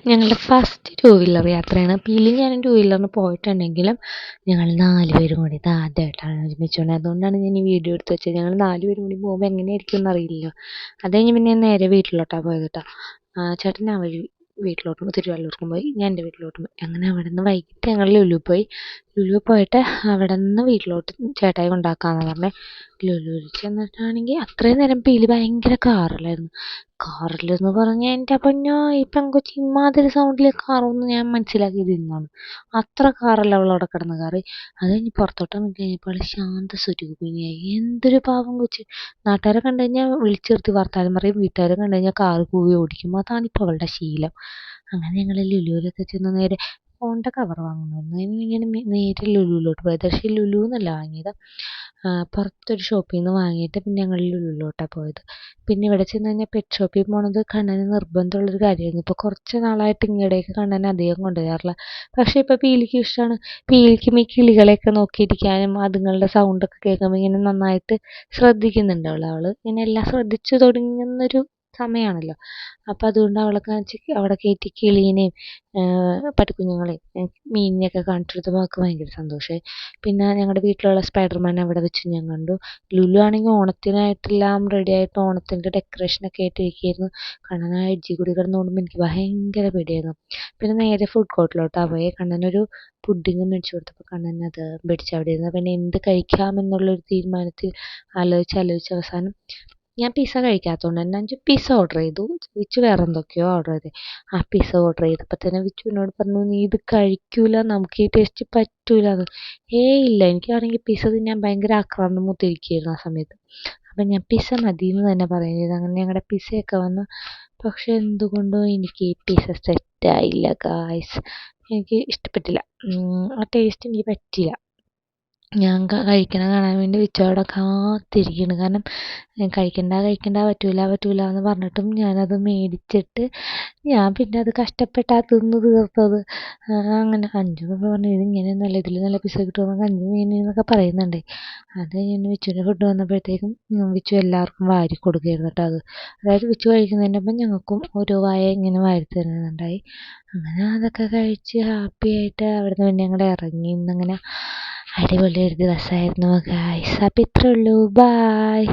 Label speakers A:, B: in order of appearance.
A: ഞങ്ങളുടെ first two wheeler യാത്രയാണ്. പീലി ഞാനും ടൂ വീലറിന് പോയിട്ടുണ്ടെങ്കിലും ഞങ്ങൾ 4 പേരും കൂടി ഇത് ആദ്യമായിട്ടാണ് ഒരുമിച്ചുകൊണ്ട്. അതുകൊണ്ടാണ് ഞാൻ ഈ വീഡിയോ എടുത്ത് വെച്ചത്. ഞങ്ങൾ 4 പേരും കൂടി പോകുമ്പോൾ എങ്ങനെയായിരിക്കും എന്നറിയില്ലല്ലോ. അത് കഴിഞ്ഞ് പിന്നെ ഞാൻ നേരെ വീട്ടിലോട്ടാണ് പോയത് കേട്ടോ. ചേട്ടൻ ആ വഴി വീട്ടിലോട്ടും തിരുവല്ലൂർക്കും പോയി, ഞാൻ എൻ്റെ വീട്ടിലോട്ടും പോയി. അങ്ങനെ അവിടെ നിന്ന് വൈകിട്ട് ഞങ്ങൾ ലുലു പോയി. ലുലു പോയിട്ട് അവിടെ നിന്ന് വീട്ടിലോട്ട് ചേട്ടായി കൊണ്ടാക്കാമെന്ന് പറഞ്ഞ് ലുലുവിൽ ചെന്നിട്ടാണെങ്കിൽ അത്രയും നേരം പീലി ഭയങ്കര കാറിലായിരുന്നു. കാറിലെന്ന് പറഞ്ഞാൽ എൻ്റെ പൊന്നോ, ഈ പെങ്കൊച്ച് ഇമ്മാതിരി സൗണ്ടിൽ കാറുമെന്ന് ഞാൻ മനസ്സിലാക്കിയത് ഇന്നാണ്. അത്ര കാറല്ല അവളവിടെ കിടന്ന് കയറി. അത് കഴിഞ്ഞ് പുറത്തോട്ട് ഇറങ്ങി കഴിഞ്ഞപ്പോൾ ശാന്ത സ്വരൂപിണിയായി. എന്തൊരു പാവം കൊച്ച്. നാട്ടുകാരെ കണ്ടു കഴിഞ്ഞാൽ വിളിച്ചു നിർത്തി വർത്താനം പറയും, വീട്ടുകാരെ കണ്ടു കഴിഞ്ഞാൽ കാറ് കൂവി ഓടിക്കും. അതാണിപ്പോൾ അവളുടെ ശീലം. അങ്ങനെ ഞങ്ങൾ ലുലുവിലൊക്കെ ചെന്ന് നേരെ ഫോണിൻ്റെ കവർ വാങ്ങുമായിരുന്നു. അതിനിങ്ങനെ നേരെ ലുലുവിലോട്ട് പോയത്. പക്ഷേ ലുലു എന്നല്ല വാങ്ങിയത്, പുറത്തൊരു ഷോപ്പിൽ നിന്ന് വാങ്ങിയിട്ട് പിന്നെ ഞങ്ങൾ ലുലുവിലോട്ടാണ് പോയത്. പിന്നെ ഇവിടെ ചെന്ന് കഴിഞ്ഞാൽ പെറ്റ് ഷോപ്പിൽ പോണത് കണ്ണന് നിർബന്ധമുള്ളൊരു കാര്യമായിരുന്നു. ഇപ്പോൾ കുറച്ച് നാളായിട്ട് ഇങ്ങോട്ടേക്ക് കണ്ണനെ അധികം കൊണ്ടുവരാറില്ല. പക്ഷേ ഇപ്പോൾ പീലിക്ക് ഇഷ്ടമാണ്. പീലിക്കും ഈ കിളികളെയൊക്കെ നോക്കിയിരിക്കാനും അതുങ്ങളുടെ സൗണ്ടൊക്കെ കേൾക്കുമ്പോൾ ഇങ്ങനെ നന്നായിട്ട് ശ്രദ്ധിക്കുന്നുണ്ട് അവൾ ഇങ്ങനെ എല്ലാം ശ്രദ്ധിച്ചു തുടങ്ങുന്നൊരു സമയമാണല്ലോ. അപ്പം അതുകൊണ്ട് അവളെ കാണിച്ച് അവിടെ കയറ്റി കിളീനെയും പട്ടിക്കുഞ്ഞുങ്ങളെയും മീനിനെയൊക്കെ കാണിച്ചു കൊടുത്തപ്പോൾ അവൾക്ക് ഭയങ്കര സന്തോഷമായി. പിന്നെ ഞങ്ങളുടെ വീട്ടിലുള്ള സ്പൈഡർമാൻ അവിടെ വെച്ച് ഞാൻ കണ്ടു. ലുലു ആണെങ്കിൽ ഓണത്തിനായിട്ടെല്ലാം റെഡിയായിട്ട് ഓണത്തിൻ്റെ ഡെക്കറേഷനൊക്കെ ആയിട്ടിരിക്കുകയായിരുന്നു. കണ്ണൻ ആ എഡ്ജിൽ കൂടി കിടന്ന് ഓടുമ്പോൾ എനിക്ക് ഭയങ്കര പേടിയായിരുന്നു. പിന്നെ നേരെ ഫുഡ് കോർട്ടിലോട്ടാണ് പോയി. കണ്ണനൊരു പുഡിങ് മേടിച്ചു കൊടുത്തപ്പോൾ കണ്ണൻ അത് മേടിച്ച് അവിടെ ഇരുന്നു. പിന്നെ എന്ത് കഴിക്കാമെന്നുള്ളൊരു തീരുമാനത്തിൽ ആലോചിച്ച് അവസാനം ഞാൻ പിസ്സ കഴിക്കാത്തതുകൊണ്ട് തന്നെ 5 പിസ്സ ഓർഡർ ചെയ്തു. വിച്ചു വേറെ എന്തൊക്കെയോ ഓർഡർ ചെയ്തേ. ആ പിസ്സ ഓർഡർ ചെയ്തപ്പോൾ തന്നെ വിച്ചു എന്നോട് പറഞ്ഞു, നീ ഇത് കഴിക്കൂല, നമുക്ക് ഈ ടേസ്റ്റ് പറ്റൂല എന്ന്. ഇല്ല, എനിക്കാണെങ്കിൽ പിസ്സ തിന്നാൻ ഭയങ്കര ആക്രാന്തം മൂത്തിരിക്കുകയായിരുന്നു ആ സമയത്ത്. അപ്പം ഞാൻ പിസ്സ മതി എന്ന് തന്നെ പറയുകയും ചെയ്തു. അങ്ങനെ ഞങ്ങളുടെ പിസ്സയൊക്കെ വന്നു. പക്ഷെ എന്തുകൊണ്ടോ എനിക്ക് ഈ പിസ്സ സെറ്റായില്ല ഗായ്സ്. എനിക്ക് ഇഷ്ടപ്പെട്ടില്ല. ആ ടേസ്റ്റ് എനിക്ക് പറ്റിയില്ല. ഞാൻ കഴിക്കണ കാണാൻ വേണ്ടി വിച്ചു അവിടെ കാത്തിരിക്കുകയാണ്. കാരണം കഴിക്കണ്ട പറ്റൂല എന്ന് പറഞ്ഞിട്ടും ഞാനത് മേടിച്ചിട്ട് ഞാൻ പിന്നെ അത് കഷ്ടപ്പെട്ടാണ് തിന്ന് തീർത്തത്. അങ്ങനെ അഞ്ചു പറഞ്ഞു, ഇത് ഇങ്ങനെയൊന്നുമല്ല, ഇതിൽ നല്ല പിസ്സ കിട്ടുമെന്നൊക്കെ അഞ്ചു എന്നൊക്കെ പറയുന്നുണ്ട്. അത് കഴിഞ്ഞ് വിച്ചുവിൻ്റെ ഫുഡ് വന്നപ്പോഴത്തേക്കും വിച്ചു എല്ലാവർക്കും വാരി കൊടുക്കുകയായിരുന്നു കേട്ടോ. അതായത് വിച്ചു കഴിക്കുന്നതിൻ്റെ ഒപ്പം ഞങ്ങൾക്കും ഓരോ വായ ഇങ്ങനെ വാരി തരുന്നുണ്ടായി. അങ്ങനെ അതൊക്കെ കഴിച്ച് ഹാപ്പി ആയിട്ട് അവിടെ നിന്ന് പിന്നെ ഞങ്ങൾ ഇറങ്ങി. ഇന്നങ്ങനെ അടിപൊളി ഒരു ദിവസമായിരുന്നു ഗായ്സ്. അപ്പം ഇത്രേ ഉള്ളൂ, ബായ്.